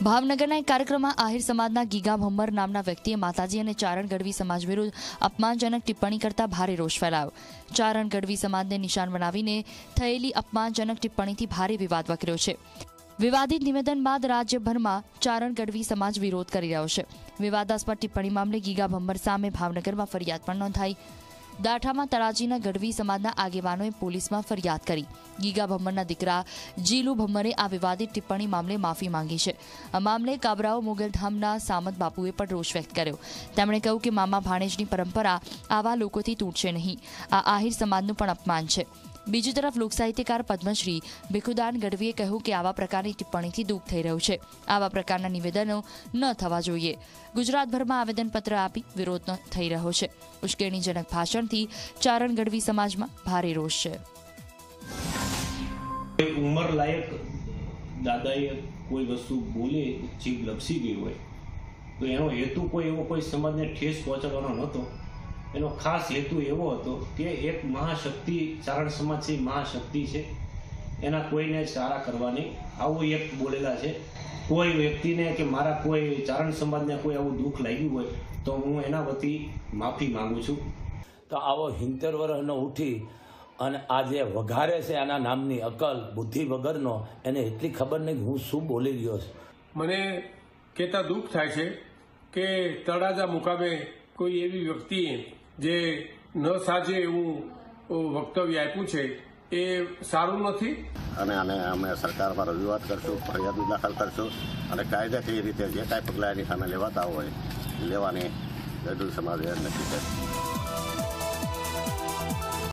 ભાવનગરના એક કાર્યક્રમમાં આહિર સમાજના ગીગા ભમ્મર નામના વ્યક્તિએ માતાજી અને ચારણ ગઢવી સમાજ વિરુદ્ધ અપમાનજનક ટિપ્પણી કરતા ભારે રોષ ફેલાયો। ચારણ ગઢવી સમાજને નિશાન બનાવીને થયેલી અપમાનજનક ટિપ્પણીથી ભારે વિવાદ વકર્યો છે। વિવાદિત નિવેદન બાદ રાજ્યભરમાં ચારણ ગઢવી સમાજ વિરોધ કરી રહ્યો છે। વિવાદાસ્પદ ટિપ્પણી મામલે ગીગા ભમ્મર સામે ભાવનગરમાં ફરિયાદ પણ નોંધાઈ। દાઠામાં તળાજીના ગઢવી સમાજના આગેવાનોએ પોલીસમાં ફરિયાદ કરી। ગીગા ભમ્મરના દીકરા જીલુ ભમ્મરે આ વિવાદિત ટિપ્પણી મામલે માફી માંગી છે। આ મામલે કાબરાઓ મોગલધામના સામત બાપુએ પણ રોષ વ્યક્ત કર્યો। તેમણે કહ્યું કે મામા ભાણેજની પરંપરા આવા લોકોથી તૂટશે નહીં। આ આહિર સમાજનું પણ અપમાન છે। બીજી તરફ લોકસાહિત્યકાર પદ્મશ્રી ભીખુદાન ગઢવીએ કહ્યું કે આવા પ્રકારની ટિપ્પણીથી દુઃખ થઈ રહ્યું છે। આવા પ્રકારના નિવેદનો ન થવા જોઈએ। ગુજરાતભરમાં આવેદનપત્ર આપી વિરોધ થઈ રહ્યો છે। ઉશ્કેરણીજનક ભાષણથી ચારણ ગઢવી સમાજમાં ભારે રોષ છે। ઉંમર લાયક દાદાએ કોઈ વસ્તુ બોલે જીભ લપસી ગઈ હોય તો એનો હેતુ કોઈ એવો કોઈ સમાજને ઠેસ પહોંચાડવાનો નહોતો। એનો ખાસ હેતુ એવો હતો કે એક મહાશક્તિ ચારણ સમાજ છે, મહાશક્તિ છે, એના કોઈને સારા કરવાની આવું એક બોલેલા છે। કોઈ વ્યક્તિને કે મારા કોઈ ચારણ સમાજને કોઈ આવું દુઃખ લાગ્યું હોય તો હું એના વતી માફી માંગુ છું। તો આવો 70 વર્ષનો ઉઠી અને આ જે વઘારે છે આના નામની અકલ બુદ્ધિ વગરનો એને એટલી ખબર નહીં કે હું શું બોલી રહ્યો છું। મને કહેતા દુઃખ થાય છે કે તળાજા મુકામે કોઈ એવી વ્યક્તિએ જે ન સાજે એવું વક્તવ્ય આપ્યું છે એ સારું નથી અને આને અમે સરકારમાં રજૂઆત કરશું, ફરિયાદ દાખલ કરશું અને કાયદાકીય રીતે જે કાંઈ પગલાં એની સામે લેવાતા હોય લેવાની ગઢવી સમાજે નક્કી છે।